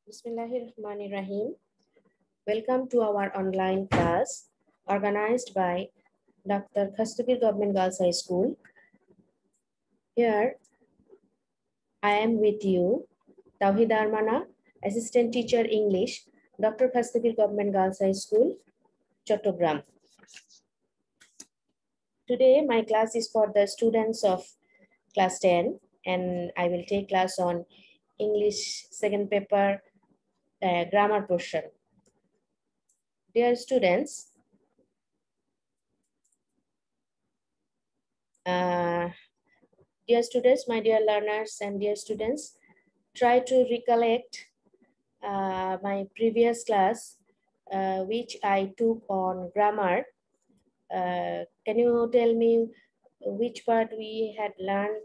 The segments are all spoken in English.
Bismillahirrahmanirrahim. Welcome to our online class organized by Dr. Khastagir Government Girls High School. Here I am with you, Tawhida Armana, Assistant Teacher English, Dr. Khastagir Government Girls High School, Chattogram. Today my class is for the students of class 10 and I will take class on English second paper grammar portion. Dear students, my dear learners and dear students, try to recollect my previous class, which I took on grammar. Can you tell me which part we had learned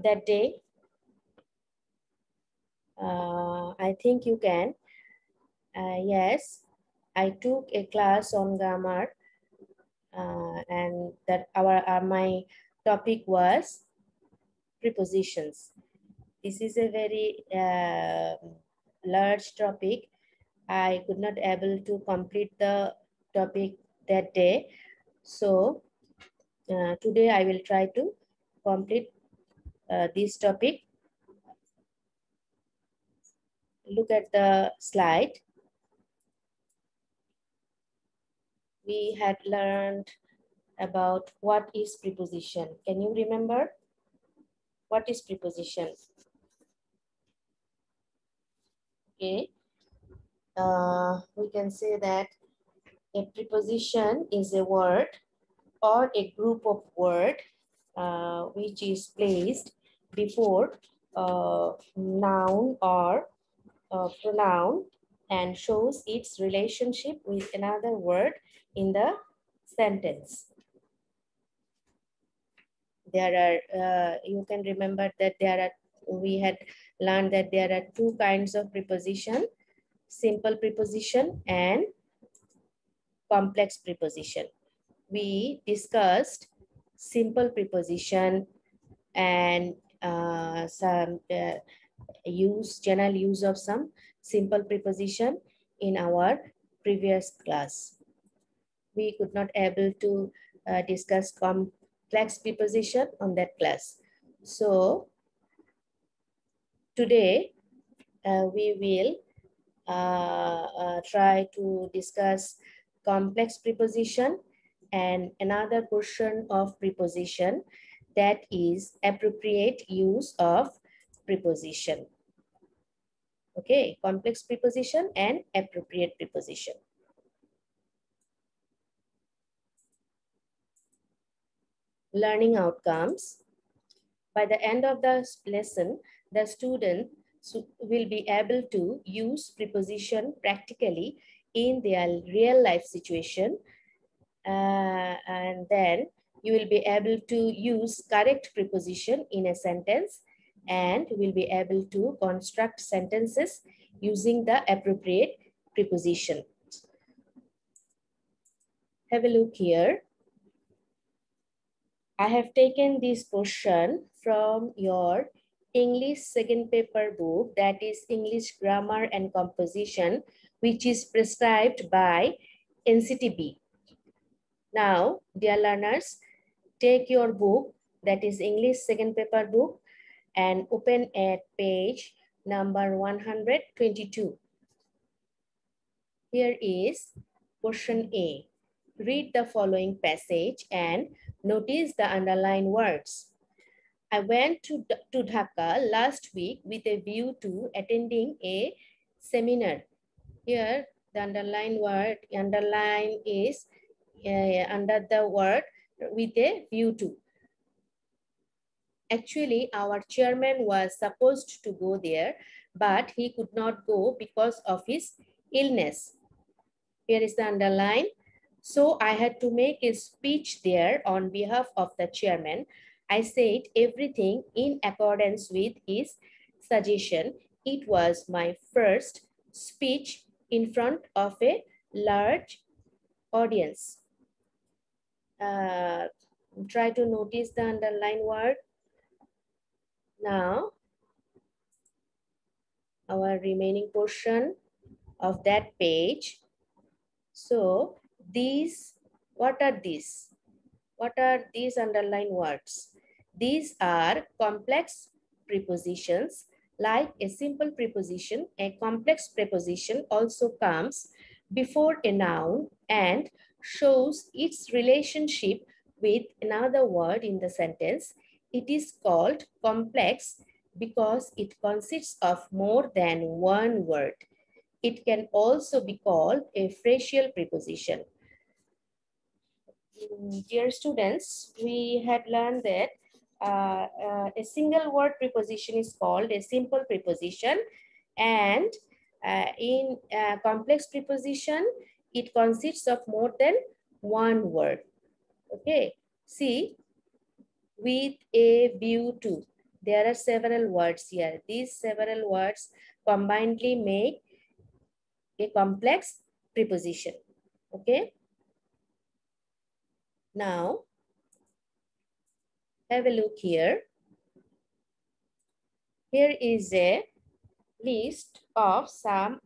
that day? I think you can. Yes, I took a class on grammar and that my topic was prepositions. This is a very large topic. I could not able to complete the topic that day. So today I will try to complete this topic. Look at the slide. We had learned about what is preposition. Can you remember? What is preposition? Okay. We can say that a preposition is a word or a group of words which is placed before noun or pronoun and shows its relationship with another word in the sentence. There are, you can remember that we had learned that there are two kinds of preposition, simple preposition and complex preposition. We discussed simple preposition and some general use of some simple preposition in our previous class. We could not able to discuss complex preposition on that class. So today we will try to discuss complex preposition and another portion of preposition, that is appropriate use of preposition. Okay, complex preposition and appropriate preposition. Learning outcomes. By the end of the lesson, the student will be able to use preposition practically in their real life situation. And then you will be able to use correct preposition in a sentence and will be able to construct sentences using the appropriate preposition. Have a look here. I have taken this portion from your English second paper book, that is English Grammar and Composition, which is prescribed by NCTB. Now, dear learners, take your book, that is English second paper book, and open at page number 122. Here is portion A. Read the following passage and notice the underlined words. I went to Dhaka last week with a view to attending a seminar. Here, the underlined word, underline is under the word with a view to. Actually, our chairman was supposed to go there, but he could not go because of his illness. Here is the underline. So I had to make a speech there on behalf of the chairman. I said everything in accordance with his suggestion. It was my first speech in front of a large audience. Try to notice the underlined word. Now, our remaining portion of that page. So these, what are these? What are these underlined words? These are complex prepositions. Like a simple preposition, a complex preposition also comes before a noun and shows its relationship with another word in the sentence. It is called complex because it consists of more than one word. It can also be called a phrasal preposition. Dear students, we had learned that a single word preposition is called a simple preposition, and in complex preposition, it consists of more than one word. Okay, see, with a view to. There are several words here. These several words combinedly make a complex preposition. Okay. Now, have a look here. Here is a list of some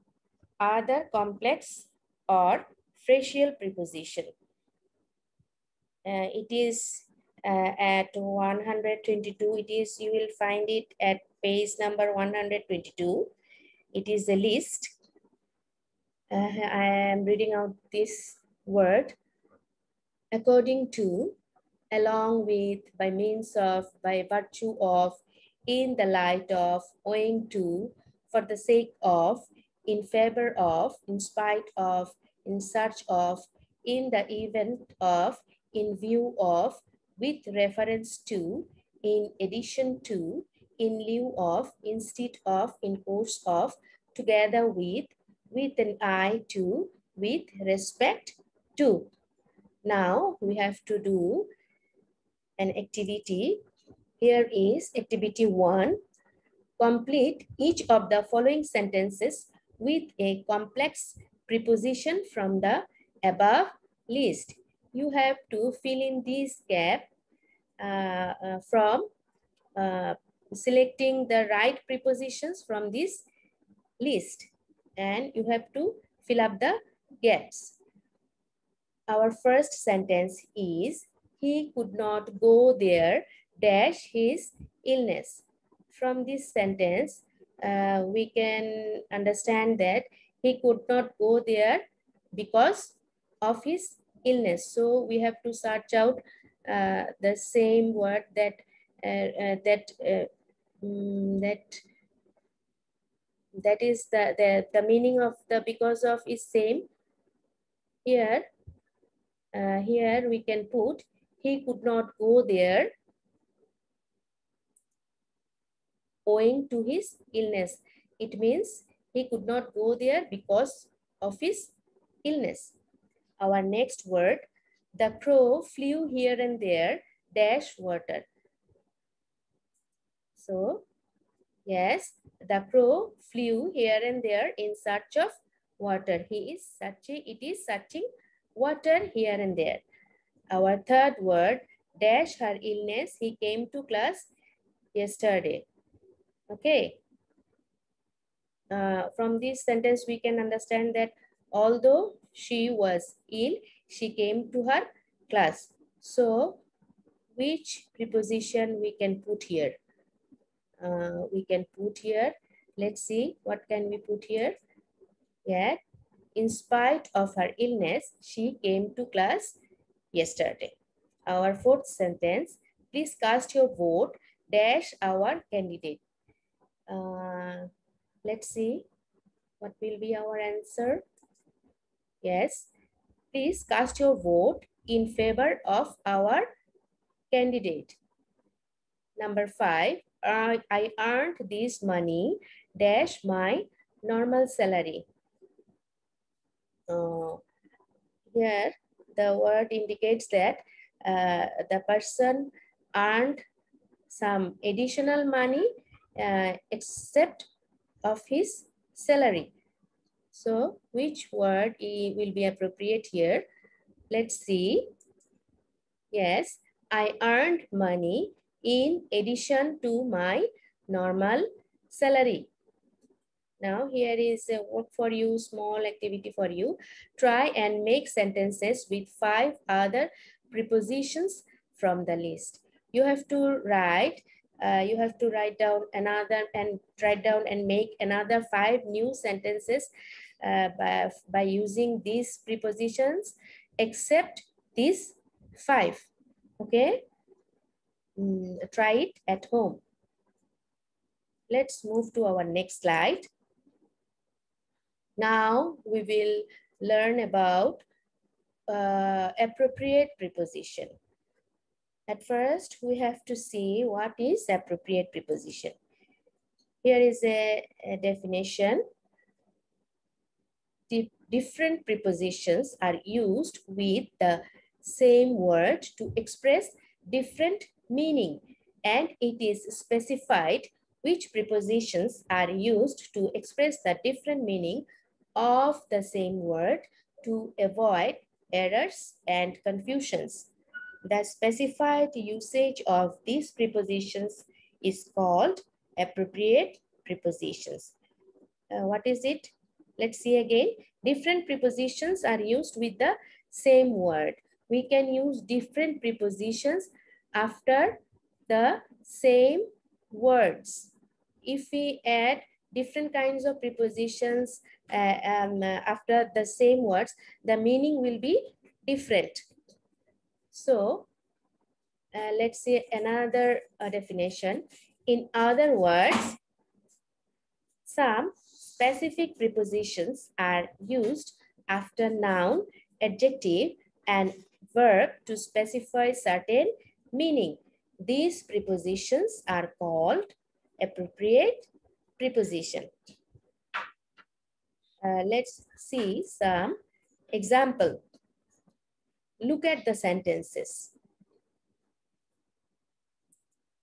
other complex or phrasal preposition. It is at 122. It is, you will find it at page number 122. It is a list. I am reading out this word. According to, along with, by means of, by virtue of, in the light of, owing to, for the sake of, in favor of, in spite of, in search of, in the event of, in view of, with reference to, in addition to, in lieu of, instead of, in course of, together with an eye to, with respect to. Now we have to do an activity. Here is activity 1. Complete each of the following sentences with a complex preposition from the above list. You have to fill in this gap from selecting the right prepositions from this list, and you have to fill up the gaps. Our first sentence is, he could not go there dash his illness. From this sentence, we can understand that he could not go there because of his illness. So we have to search out the same word that that is the meaning of the because of is same. Here here we can put, he could not go there owing to his illness. It means he could not go there because of his illness. Our next word, the crow flew here and there dash water. So yes, the crow flew here and there in search of water. It is searching water here and there. Our third word, dash her illness, he came to class yesterday. Okay. From this sentence, we can understand that although she was ill, she came to her class. So, which preposition we can put here? Let's see, what can we put here? Yeah, in spite of her illness, she came to class yesterday. Our fourth sentence, please cast your vote, dash our candidate. Let's see what will be our answer. Yes, please cast your vote in favor of our candidate. Number 5, I earned this money dash my normal salary. Here the word indicates that the person earned some additional money except of his salary. So which word will be appropriate here? Let's see. Yes, I earned money in addition to my normal salary. Now here is a work for you, small activity for you. Try and make sentences with 5 other prepositions from the list. You have to write down another and write down and make another 5 new sentences by using these prepositions, except these 5. Okay, try it at home. Let's move to our next slide. Now we will learn about appropriate preposition. At first, we have to see what is appropriate preposition. Here is a definition. Different prepositions are used with the same word to express different meaning, and it is specified which prepositions are used to express the different meaning of the same word to avoid errors and confusions. The specified usage of these prepositions is called appropriate prepositions. What is it? Let's see again. Different prepositions are used with the same word. We can use different prepositions after the same words. If we add different kinds of prepositions after the same words, the meaning will be different. So let's see another definition. In other words, some specific prepositions are used after noun, adjective, and verb to specify certain meaning. These prepositions are called appropriate preposition. Let's see some example. Look at the sentences.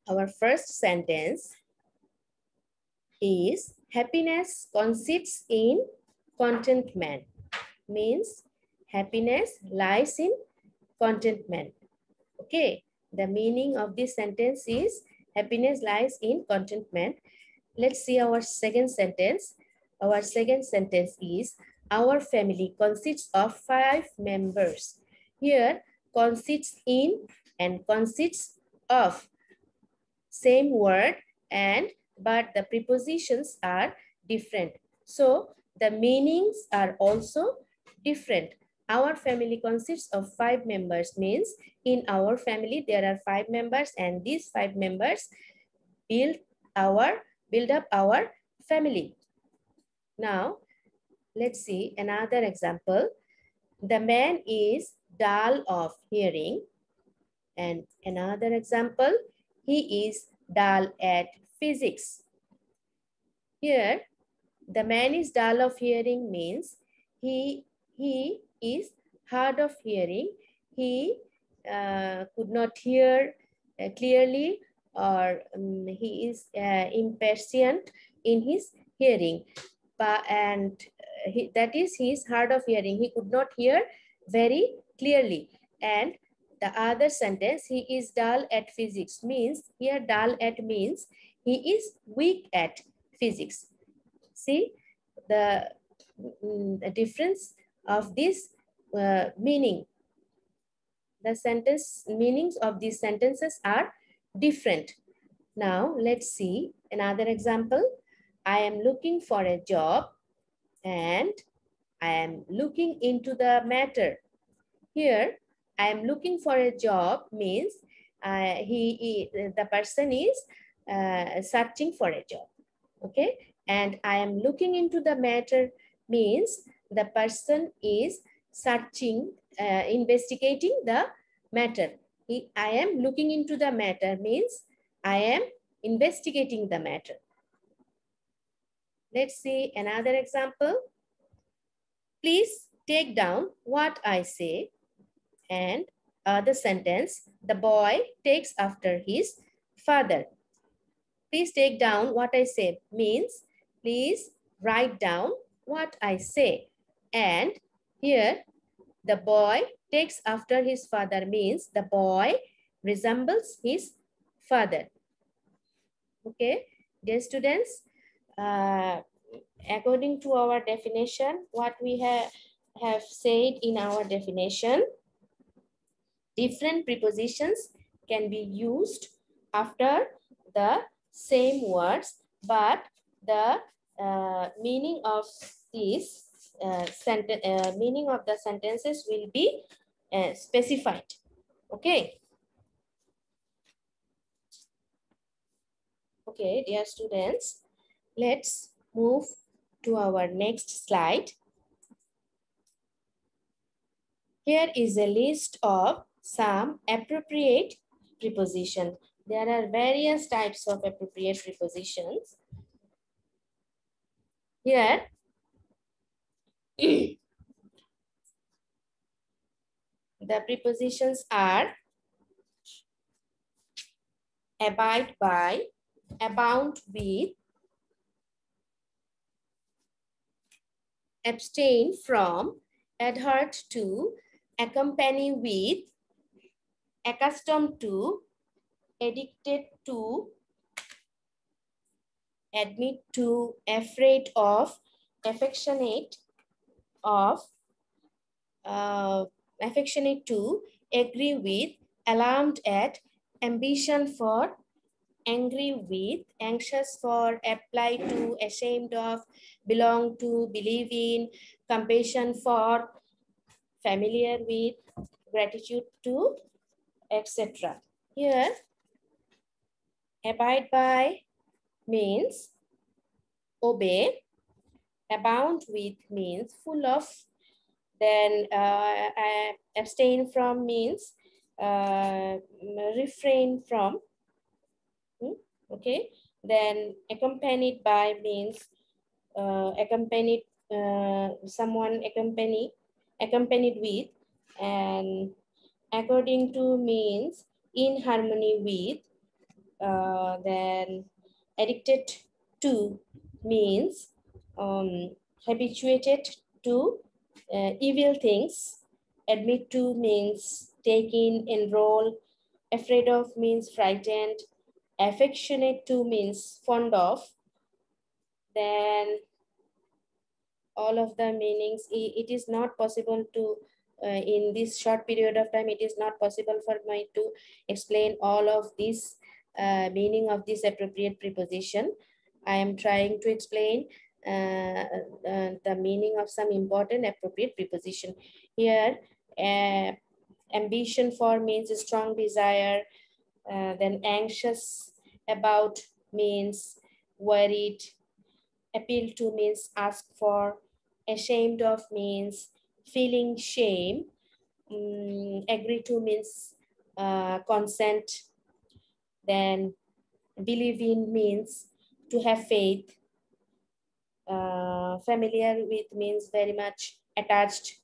Our first sentence is happiness consists in contentment. Means happiness lies in contentment. Okay, the meaning of this sentence is happiness lies in contentment. Let's see our second sentence. Our second sentence is our family consists of 5 members. Here consists in and consists of same word, and but the prepositions are different. So the meanings are also different. Our family consists of 5 members means in our family there are 5 members, and these 5 members build up our family. Now let's see another example. The man is dull of hearing. And another example, he is dull at physics. Here, the man is dull of hearing means he is hard of hearing. He could not hear clearly, or he is impatient in his hearing. That is, he is hard of hearing. He could not hear very clearly. And the other sentence, he is dull at physics, means here dull at means he is weak at physics. See the difference of this meaning. The sentence meanings of these sentences are different. Now let's see another example. I am looking for a job and I am looking into the matter. Here, I am looking for a job means the person is searching for a job. Okay, and I am looking into the matter means the person is searching, investigating the matter. I am looking into the matter means I am investigating the matter. Let's see another example. Please take down what I say. And the sentence, the boy takes after his father. Please take down what I say means please write down what I say. And here the boy takes after his father means the boy resembles his father. Okay, dear students, according to our definition, what we have said in our definition, different prepositions can be used after the same words, but the meaning of these meaning of the sentences will be specified. Okay. Okay, dear students, let's move to our next slide. Here is a list of some appropriate prepositions. There are various types of appropriate prepositions. Here, the prepositions are abide by, abound with, abstain from, adhere to, accompany with, accustomed to, addicted to, admit to, afraid of, affectionate of, affectionate to, agree with, alarmed at, ambition for, angry with, anxious for, apply to, ashamed of, belong to, believe in, compassion for, familiar with, gratitude to, etc. Here, abide by means obey, abound with means full of, then abstain from means refrain from, okay, then accompanied by means accompanied, someone accompanied with, and according to means in harmony with, then addicted to means habituated to evil things, admit to means take in, enroll, afraid of means frightened, affectionate to means fond of, then all of the meanings, it is not possible to, in this short period of time, it is not possible for me to explain all of this meaning of this appropriate preposition. I am trying to explain the meaning of some important appropriate preposition. Here, ambition for means a strong desire, then anxious about means worried, appeal to means ask for, ashamed of means feeling shame, agree to means consent, then believe in means to have faith, familiar with means very much attached.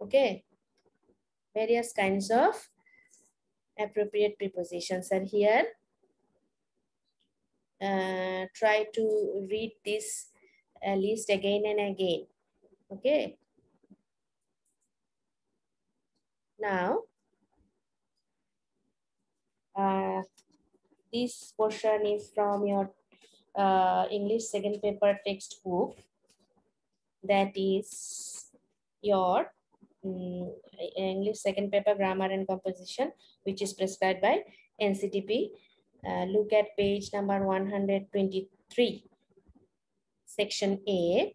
Okay, various kinds of appropriate prepositions are here. Try to read this list again and again. Okay. Now, this portion is from your English second paper textbook. That is your English second paper grammar and composition, which is prescribed by NCTP. Look at page number 123, section A.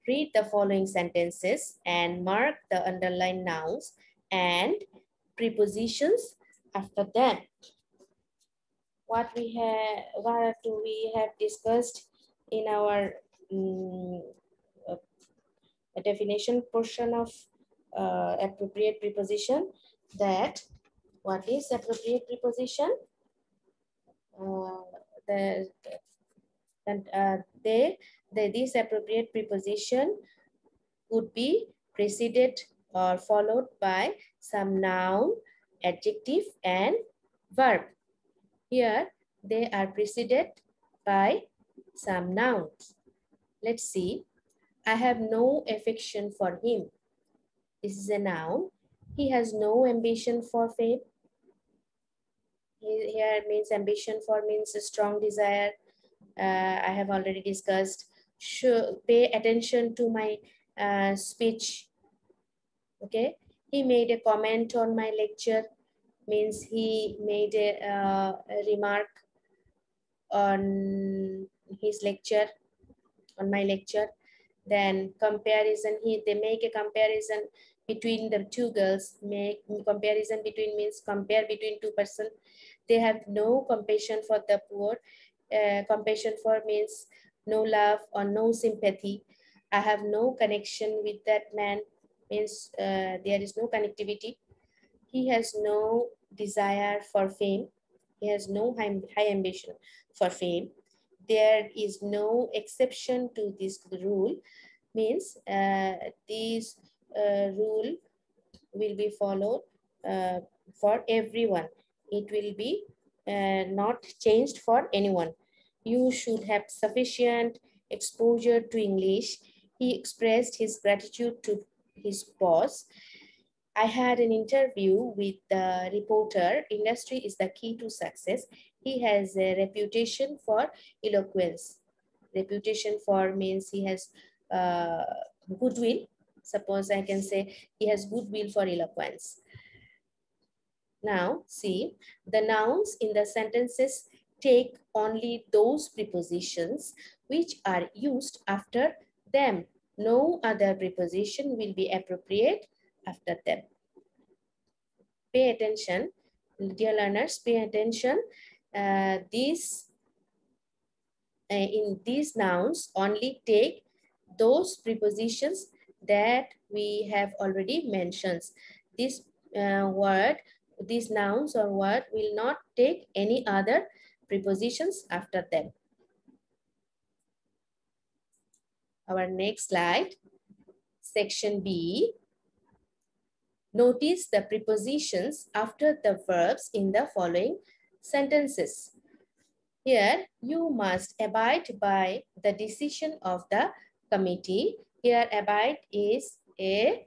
Read the following sentences and mark the underlined nouns and prepositions after them. What do we have discussed in our definition portion of appropriate preposition, that what is appropriate preposition? This appropriate preposition would be preceded or followed by some noun, adjective, and verb. Here, they are preceded by some nouns. Let's see. I have no affection for him. This is a noun. He has no ambition for fame. Here means ambition for means a strong desire. I have already discussed. Pay attention to my speech. Okay, he made a comment on my lecture, means he made a remark on his lecture, on my lecture. Then comparison, they make a comparison between the two girls. Make comparison between means compare between two person. They have no compassion for the poor. Compassion for means no love or no sympathy. I have no connection with that man, means there is no connectivity. He has no desire for fame. He has no high ambition for fame. There is no exception to this rule, means this rule will be followed for everyone. It will be not changed for anyone. You should have sufficient exposure to English. He expressed his gratitude to his boss. I had an interview with the reporter. Industry is the key to success. He has a reputation for eloquence. Reputation for means he has uh, goodwill. Suppose I can say he has goodwill for eloquence. Now, see, the nouns in the sentences take only those prepositions which are used after them. No other preposition will be appropriate after them. Pay attention, dear learners, pay attention. In these nouns only take those prepositions that we have already mentioned. This these nouns or word will not take any other prepositions after them. Our next slide, section B. Notice the prepositions after the verbs in the following sentences. Here, you must abide by the decision of the committee. Here, abide is a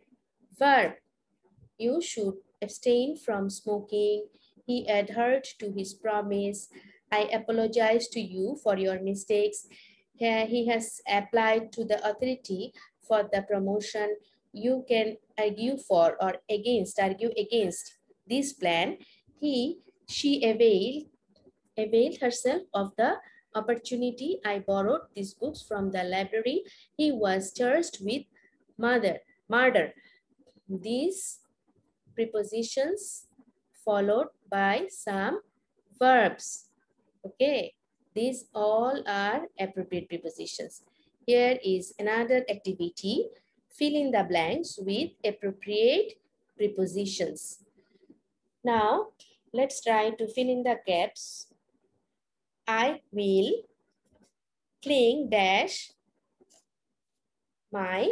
verb. You should abstain from smoking. He adhered to his promise. I apologize to you for your mistakes. Here, he has applied to the authority for the promotion. You can argue for or argue against this plan. She availed herself of the opportunity. I borrowed these books from the library. He was charged with murder. These prepositions followed by some verbs. Okay, these all are appropriate prepositions. Here is another activity. Fill in the blanks with appropriate prepositions. Now, let's try to fill in the gaps. I will cling dash my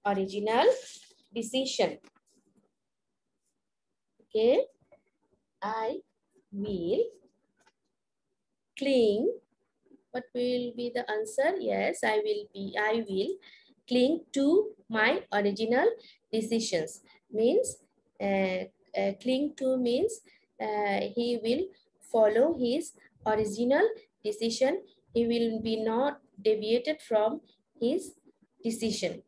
original decision. Okay, I will cling. What will be the answer? Yes, I will cling to my original decisions. Means cling to means he will follow his original decision. He will be not deviated from his decision.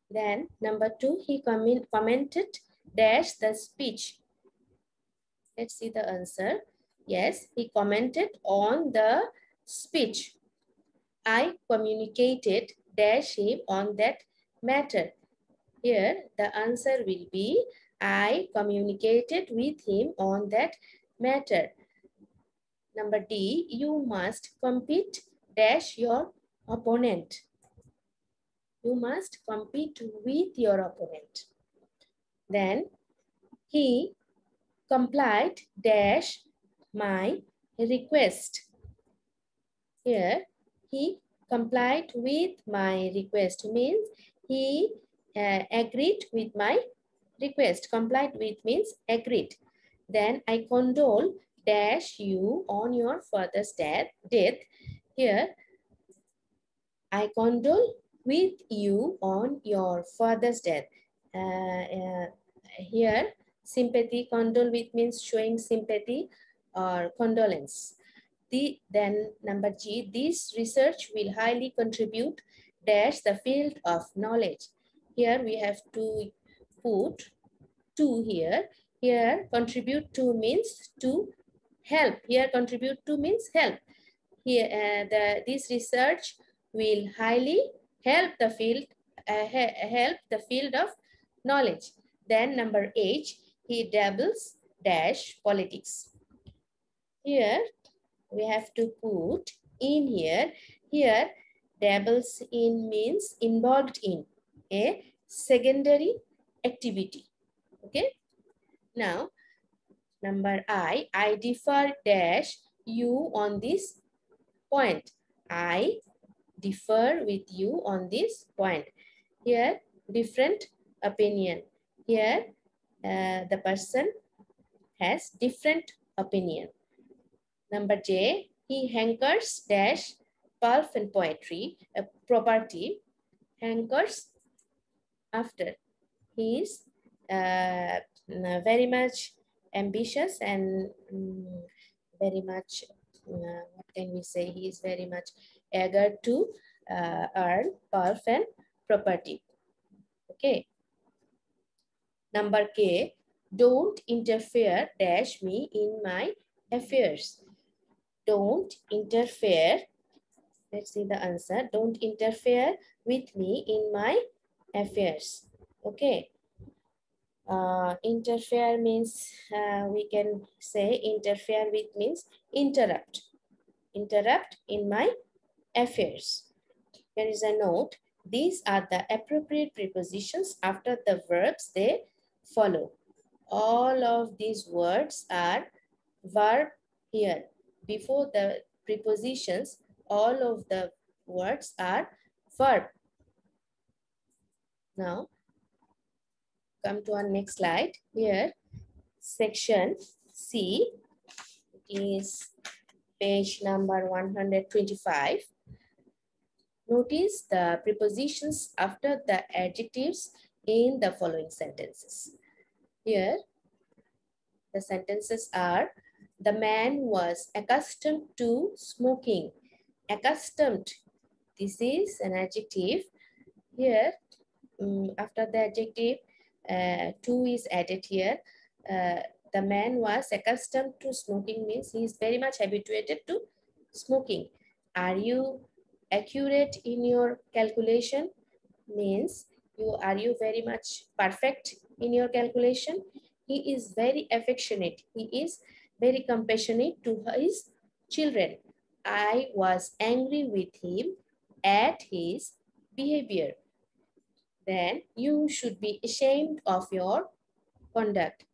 Then number 2, he commented dash the speech. Let's see the answer. Yes, he commented on the speech. I communicated dash him on that matter. Here, the answer will be I communicated with him on that matter. Number D, you must compete dash your opponent. You must compete with your opponent. Then he complied dash my request. Here, he complied with my request means he agreed with my request. Complied with means agreed. Then I condole dash you on your father's death. Here, I condole with you on your father's death. Here, sympathy, condole with means showing sympathy or condolence. Then number G, this research will highly contribute dash the field of knowledge. Here we have to put to here. Here contribute to means to help. Here contribute to means help. Here this research will highly help the field of knowledge. Then number H, he dabbles dash politics. Here we have to put in here. Here dabbles in means involved in a secondary activity. Okay. Now number I differ dash you on this point. I differ with you on this point. Here different opinion. Here the person has different opinion. Number J, he hankers dash pulp and poetry, property, hankers after. He is very much ambitious and very much, what can we say, he is very much eager to earn pulp and property. Okay. Number K, don't interfere dash me in my affairs. Don't interfere. Let's see the answer. Don't interfere with me in my affairs. Okay. Interfere means we can say interfere with means interrupt. Interrupt in my affairs. Here is a note. These are the appropriate prepositions after the verbs they follow. All of these words are verb here. Before the prepositions, all of the words are verb. Now, come to our next slide. Here, section C, it is page number 125. Notice the prepositions after the adjectives in the following sentences. Here, the sentences are, the man was accustomed to smoking. Accustomed, this is an adjective. Here, after the adjective, to is added here. The man was accustomed to smoking means he is very much habituated to smoking. Are you accurate in your calculation? Means are you very much perfect in your calculation? He is very affectionate. He is very compassionate to his children. I was angry with him at his behavior. Then you should be ashamed of your conduct.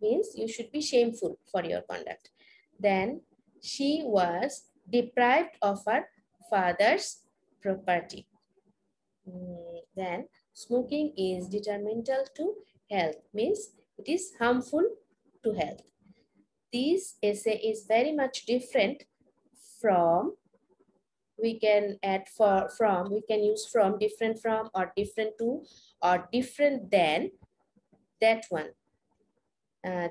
Means you should be shameful for your conduct. Then she was deprived of her father's property. Then smoking is detrimental to health. Means it is harmful to health. This essay is very much different from, we can add from, we can use from, different from, or different to, or different than that one.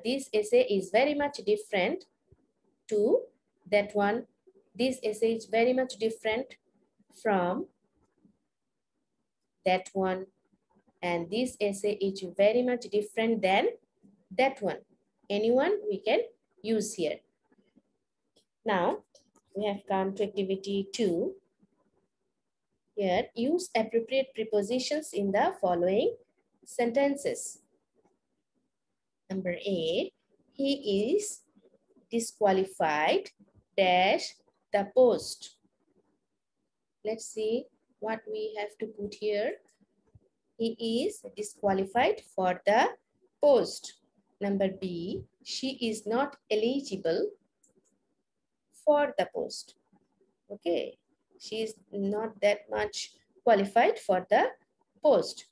This essay is very much different to that one. This essay is very much different from that one. And this essay is very much different than that one. Anyone we can use here. Now, we have come to activity 2. Here, use appropriate prepositions in the following sentences. Number A, he is disqualified dash the post. Let's see what we have to put here. He is disqualified for the post. Number B, she is not eligible for the post. Okay, she is not that much qualified for the post.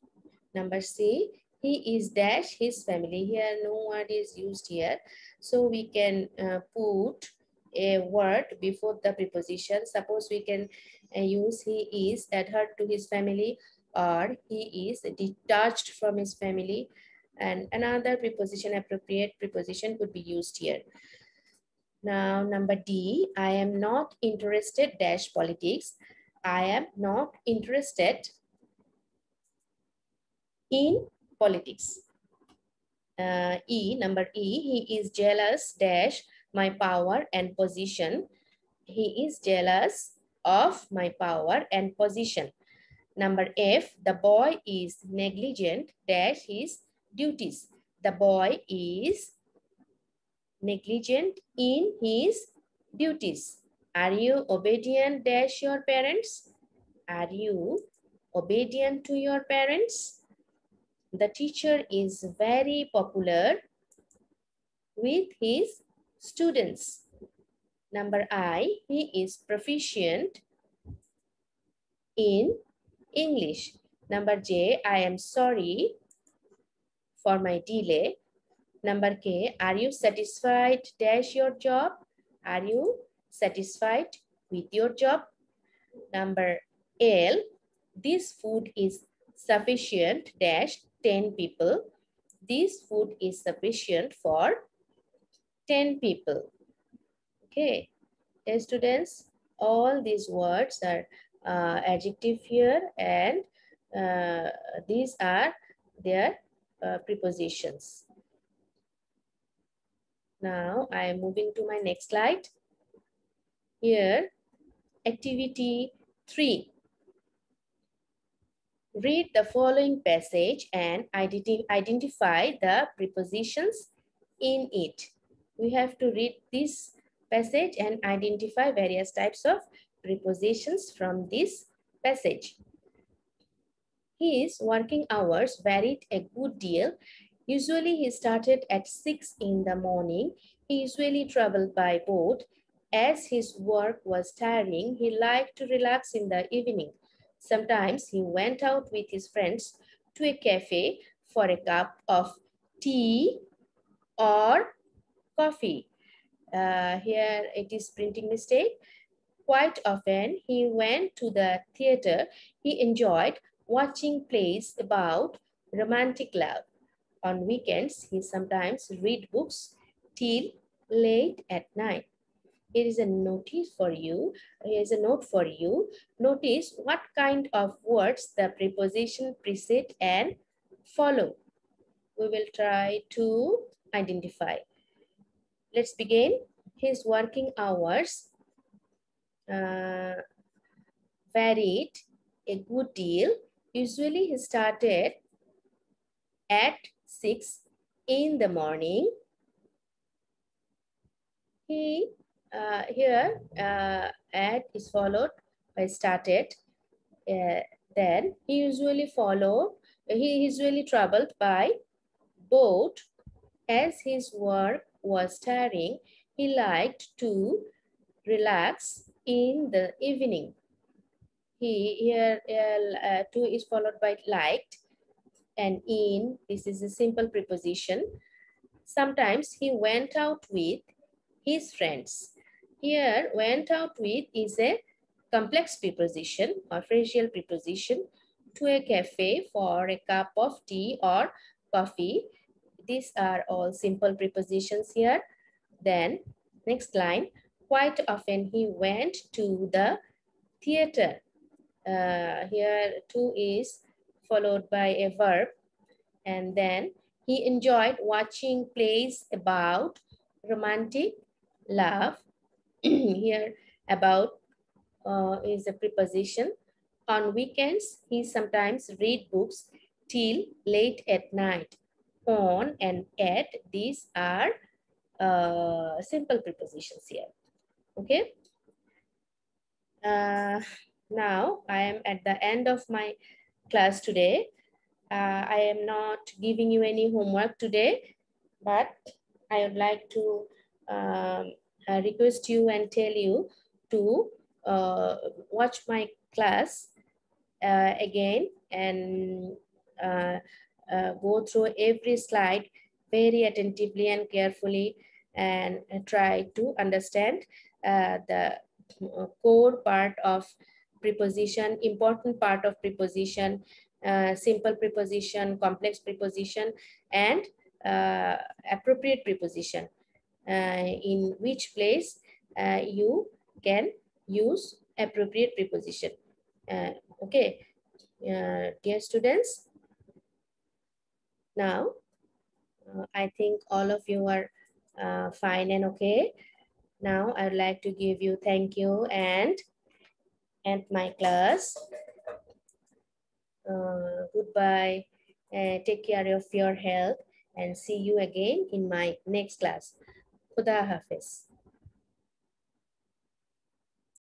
Number C, he is dash his family. Here no word is used here. So we can put a word before the preposition. Suppose we can use he is adhered to his family, or he is detached from his family, and another preposition, appropriate preposition could be used here. Now, number D, I am not interested dash politics. I am not interested in politics. Number E, he is jealous dash my power and position. He is jealous of my power and position. Number F, the boy is negligent dash his duties. The boy is negligent in his duties. Are you obedient dash your parents? Are you obedient to your parents? The teacher is very popular with his students. Number I, he is proficient in English. Number J, I am sorry for my delay. Number K, are you satisfied dash your job? Are you satisfied with your job? Number L, this food is sufficient dash 10 people. This food is sufficient for 10 people. Okay, students, all these words are adjective here, and these are their prepositions. Now I am moving to my next slide. Here, activity 3. Read the following passage and identify the prepositions in it. We have to read this passage and identify various types of prepositions from this passage. His working hours varied a good deal. Usually he started at 6 in the morning. He usually traveled by boat. As his work was tiring, he liked to relax in the evening. Sometimes he went out with his friends to a cafe for a cup of tea or coffee. Here it is printing mistake. Quite often he went to the theater. He enjoyed watching plays about romantic love. On weekends, he sometimes read books till late at night. Here is a notice for you. Here is a note for you. Notice what kind of words the preposition precede and follow. We will try to identify. Let's begin. His working hours varied a good deal. Usually he started at 6 in the morning. He here at is followed by started. Then he usually traveled by boat. As his work was tiring, he liked to relax in the evening. Here to is followed by liked, and in, this is a simple preposition. Sometimes he went out with his friends. Here, went out with is a complex preposition or phrasal preposition. To a cafe for a cup of tea or coffee. These are all simple prepositions here. Then, next line, quite often he went to the theater. Here, to is followed by a verb. And then, he enjoyed watching plays about romantic love. Here, about is a preposition. On weekends, he sometimes read books till late at night. On and at, these are simple prepositions here. Okay. Now I am at the end of my class today. I am not giving you any homework today, but I would like to request you and tell you to watch my class again and go through every slide very attentively and carefully, and try to understand the core part of preposition, important part of preposition, simple preposition, complex preposition, and appropriate preposition. in which place you can use appropriate preposition. Okay, dear students, now I think all of you are fine and okay. Now I'd like to give you thank you and end my class. Goodbye. Take care of your health and see you again in my next class. Khuda Hafiz.